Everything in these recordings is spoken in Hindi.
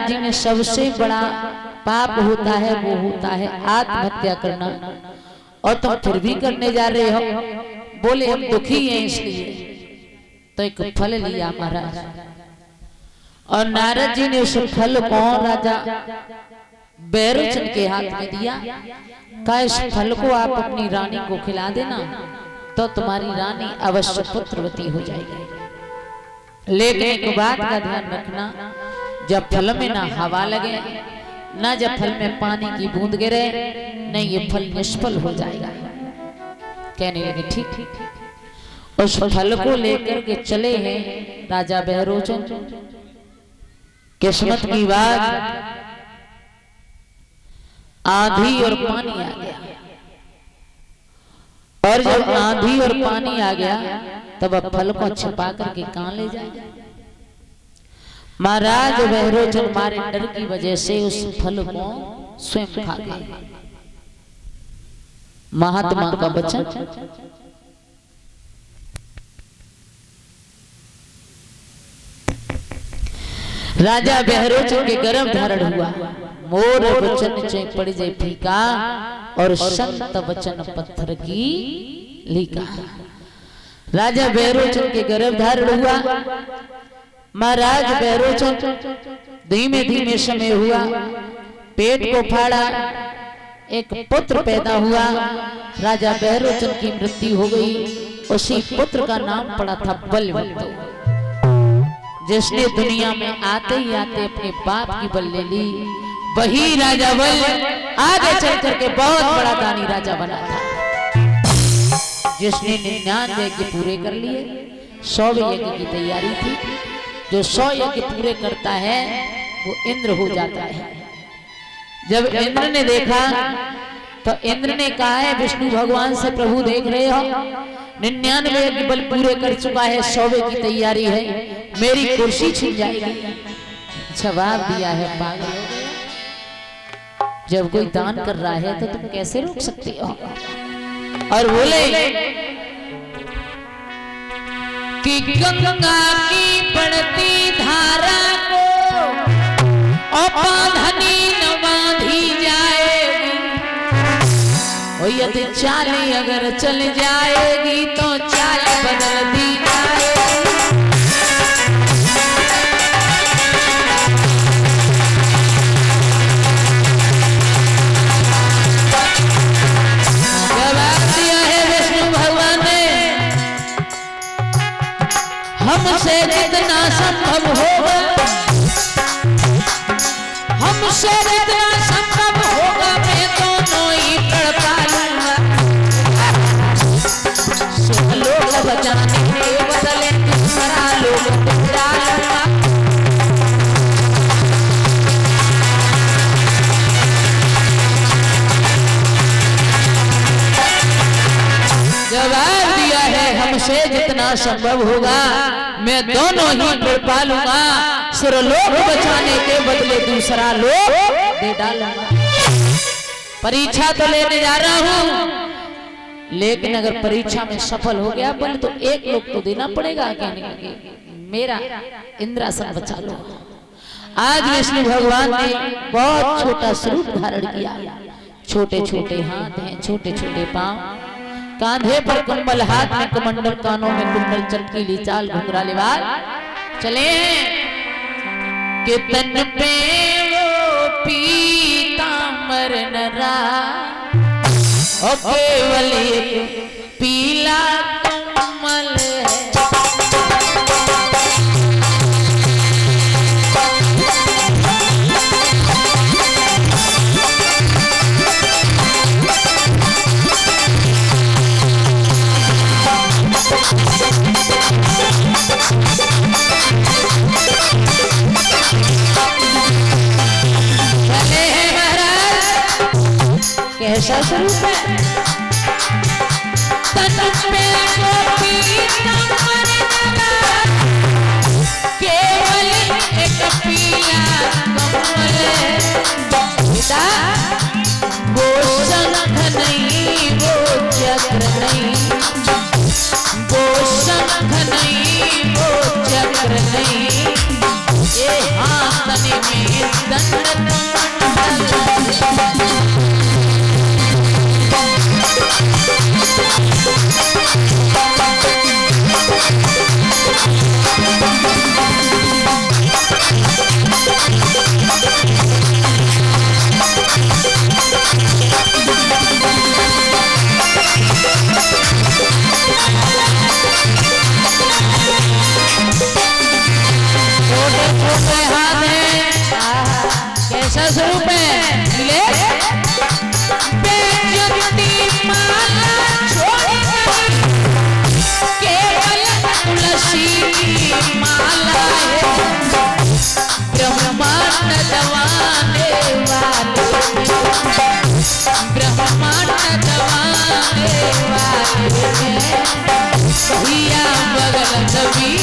जी ने सबसे बड़ा पाप होता है वो होता है आत्महत्या करना, और तुम फिर भी करने जा रहे हो। बोले हम दुखी हैं इसलिए। तो एक फल लिया महाराज, और नारद जी ने उस फल को राजा बैरोचन के हाथ में दिया। कहा इस फल को आप अपनी रानी को खिला देना तो तुम्हारी रानी अवश्य पुत्रवती हो जाएगी। लेकिन एक बात का ध्यान रखना, जब फल में ना हवा लगे ना जब फल में पानी की बूंद गिरे, नहीं ये फल निष्फल हो जाएगा। कहने लगे ठीक। उस फल को लेकर के चले हैं राजा बैरोचन। किस्मत की बात, आंधी और पानी आ गया, और जब आंधी और पानी आ गया तब अब फल को छिपा करके कहां ले जाए। महाराज बैरोचन मारे डर की वजह से उस फल को स्वयं खा गए। महात्मा का वचन, राजा बैरोचन के गर्भ धारण हुआ। मोर वचन चै पड़ जाए फीका, और संत वचन पत्थर की लीका। राजा बैरोचन के गर्भ धारण हुआ। महाराज बैरोचन धीमे धीमे समय हुआ, पेट को फाड़ा, एक पुत्र पैदा हुआ। राजा बैरोचन की मृत्यु हो गई। उसी पुत्र का नाम पड़ा था बलवंत, जिसने दुनिया में आते ही आते अपने बाप की बल ले ली। वही राजा बल आगे चल करके बहुत बड़ा दानी राजा बना था, जिसने 99 यज्ञ पूरे कर लिए। 100 यज्ञ की तैयारी थी। जो 100 यज्ञ पूरे करता है वो इंद्र हो जाता है। जब इंद्र ने देखा तो इंद्र ने कहा है विष्णु भगवान से, प्रभु देख रहे हो 99 यज्ञ बल पूरे कर चुका है, 100 की तैयारी है, मेरी कुर्सी छिन जाएगी। जवाब दिया है पागल, जब कोई दान कर रहा है तो तुम कैसे रोक सकते हो। और बोले कि गंगा की बढ़ती धारा को औपाधनी न बांधी जाएगी, और यदि चाल अगर चल जाएगी तो चाल बदल दी जाएगी। हमसे जितना संभव होगा, हमसे जितना संभव होगा, मैं दोनों ही पढ़ पालूंगा। लोग बचाने के बदले दूसरा लोग डालूंगा। जवाब दिया है हमसे जितना संभव होगा मैं दोनों ही पढ़ पालूंगा। सिर्फ लोग बचाने के बदले दूसरा लोग दे डालूंगा। परीक्षा तो लेने जा रहा हूं, लेकिन अगर परीक्षा में सफल हो गया बल तो एक लोग तो देना पड़ेगा। कहने लगे मेरा इंद्रासन बचा लो। आज विष्णु भगवान ने बहुत छोटा स्वरूप धारण किया। छोटे छोटे हाथ हैं, छोटे छोटे पांव, कांधे पर कंबल, हाथ में कमंडल, कानों में कुंडल, चमकीली चाल, घुंघराले बाल, चले कि तन पे वो पीतांबर नरा, और केवल एक पीला कमल है। कैसा स्वरूप है। तन पे वो पीतांबर नरा, केवल एक पीला कमल है। वो शंख नहीं, वो चक्र नहीं, वो शंख नहीं, वो चक्र नहीं, ये हाथ में कैसा स्वरूप है ले बेजुती माला छोड़ केवल तुलसी की माला है ब्रह्मांड दबाने वाले ब्रह्मांड दबाने वाले भैया बगल कभी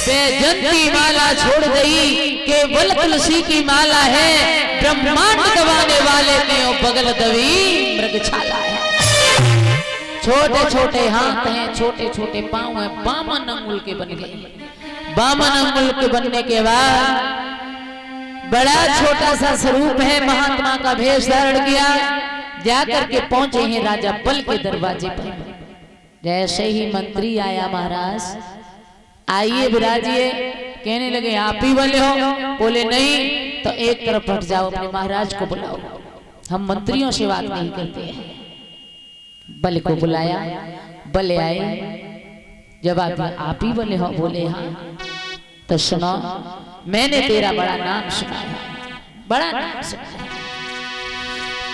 बेजंती माला छोड़ गई केवल तुलसी की माला है ब्रह्मांड दबाने वाले के बगल दबी मृगछाला है छोटे छोटे हाथ हैं छोटे छोटे पांव हैं बामन अंगुल के बन गए बामन अंगुल के बनने के बाद बड़ा छोटा सा स्वरूप है महात्मा का भेष धारण किया जाकर के पहुंचे हैं राजा बल के दरवाजे पर जैसे ही मंत्री आया महाराज आइए विराजिए कहने लगे आप ही वाले हो बोले नहीं तो एक तरफ हट जाओ अपने महाराज को बुलाओ हम मंत्रियों से बात नहीं करते हैं बल को बुलाया बल आए जब आप ही वाले हो बोले हाँ तो सुनो मैंने तेरा बड़ा नाम सुना है बड़ा नाम सुना है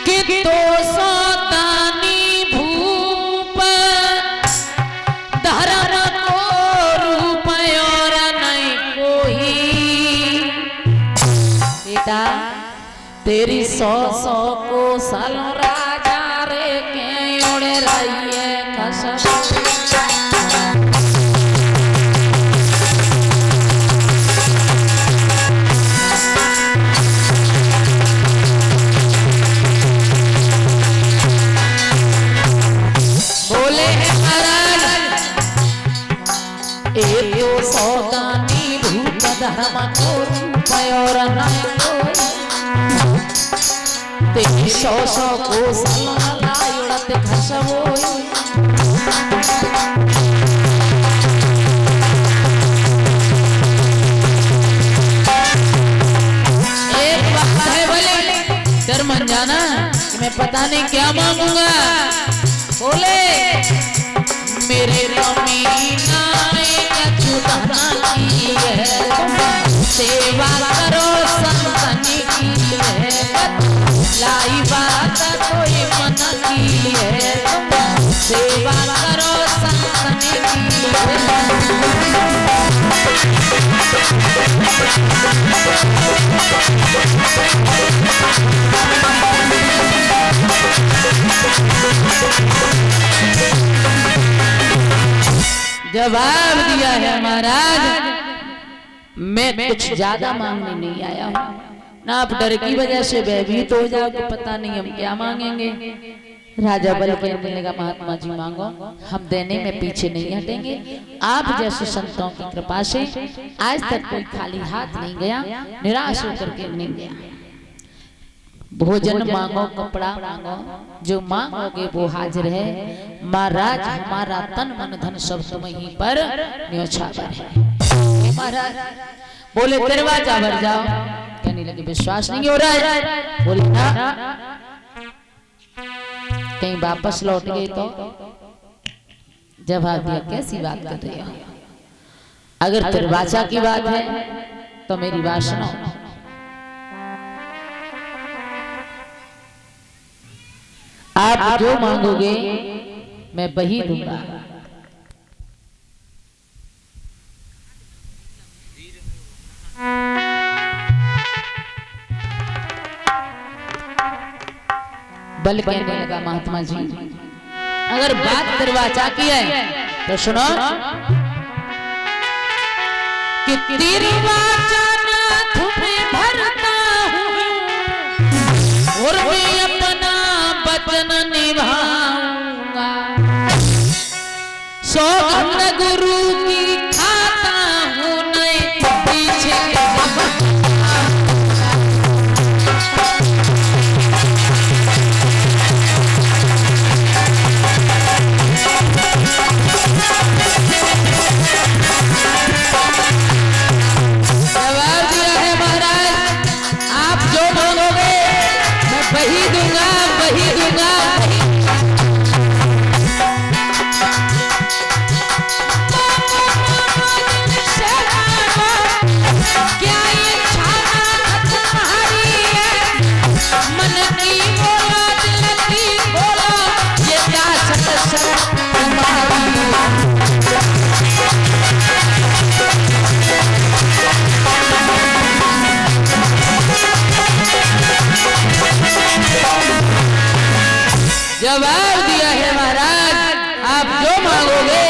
कि तो सौदानी भूप धर्म को रूप और नहीं कोई बेटा तेरी 100 को साल राजा रे के उड़े रहिए सौदानी भूप धर्म को रूप और नहीं कोई तेरी 100 को सलाला उड़त खसबोई एक वक्त है बोले डर मन जाना कि मैं पता नहीं क्या मांगूंगा बोले मेरे रमीना सेवा करो संतनी की है लाई बात कोई मन की है सेवा करो संतनी की जवाब दिया है महाराज मैं कुछ ज्यादा मांगने नहीं आया हूँ ना आप डर की वजह से भयभीत हो जाओ कि पता नहीं हम क्या मांगेंगे राजा बल कहने लगा महात्मा जी मांगो हम देने में पीछे नहीं हटेंगे आप जैसे संतों की कृपा से आज तक कोई खाली हाथ नहीं गया निराश होकर के नहीं गया भोजन मांगो कपड़ा मांगो जो मांगोगे वो हाजिर है महाराज हमारा तन मन धन सब तुम्हीं पर न्योछावर है महाराज बोले दरवाजा भर जाओ कहने लगे विश्वास नहीं हो रहा है बोले ना कहीं वापस लौट गए तो जवाब दिया कैसी बात कर रहे हो अगर दरवाजा की बात है तो मेरी बात सुनो आप जो मांगोगे मैं वही दूंगा बल कहने लगा महात्मा जी अगर बात दरवाजा की है तो सुनो कि दरवाजा नाथ में भरता हूँ और मैं अपना वचन निभाऊंगा सौगंध गुरु की खाता हूँ नहीं पीछे जवाब दिया है महाराज, आप जो मांगोगे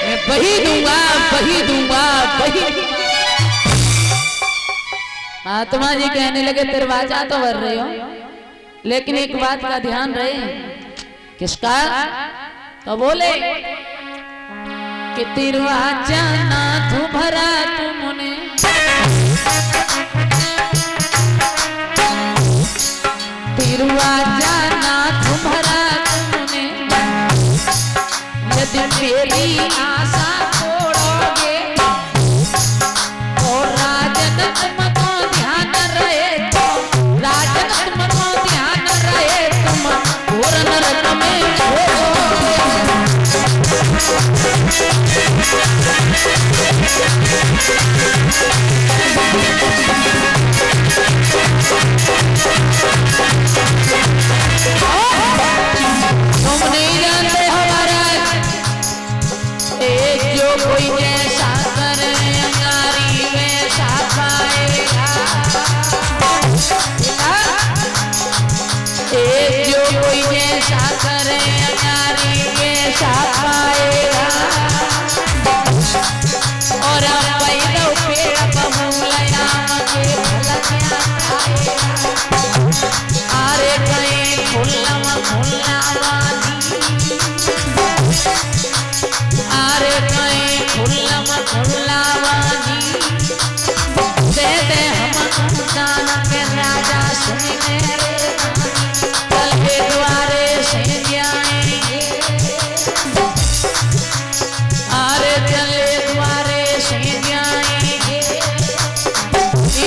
मैं वही दूंगा, वही दूंगा, वही। महात्मा जी कहने लगे दरवाजा तो भर रहे हो, लेकिन एक बात का ध्यान रहे। किसका? तो बोले कि दरवाजा ना तू भरा तुमने, दरवाजा ना तू भरा तुमने, यदि मेरी आशा छोड़ोगे तो राजन तुमको ध्यान रहे, तो राजन तुमको ध्यान रहे, तुम घोर नरक में तुम नहीं जानते हो महाराज, जो कोई जैसा करे अंगारी वैसा पाएगा, जो कोई जैसा करे अंगारी वैसा पाएगा, और पैदा पेड़ बबूलया के भलकिया खाएगा, अरे कहीं फुल्लम फुल्लावानी, अरे कहीं फुल्लम फुल्लावानी, दे दे हम दान के राजा सुन मेरे रानी, कल के द्वारे से जाएंगे, अरे चले द्वारे से जाएंगे,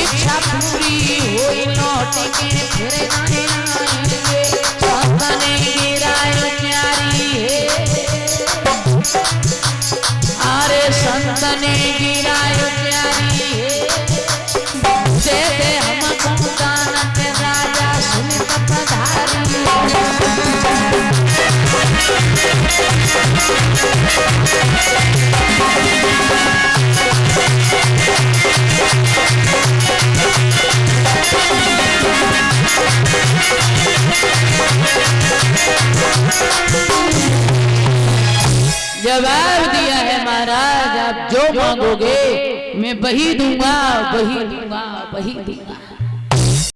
इच्छा पूरी हुई लौट के फिर नहीं आएंगे, संतने गिराए प्यारी है, अरे संतने गिराए प्यारी है, दे दे हमको दान के राजा सुन पधारी। जवाब दिया है महाराज, आप जो मांगोगे मैं वही दूंगा, वही दूंगा, वही दूंगा।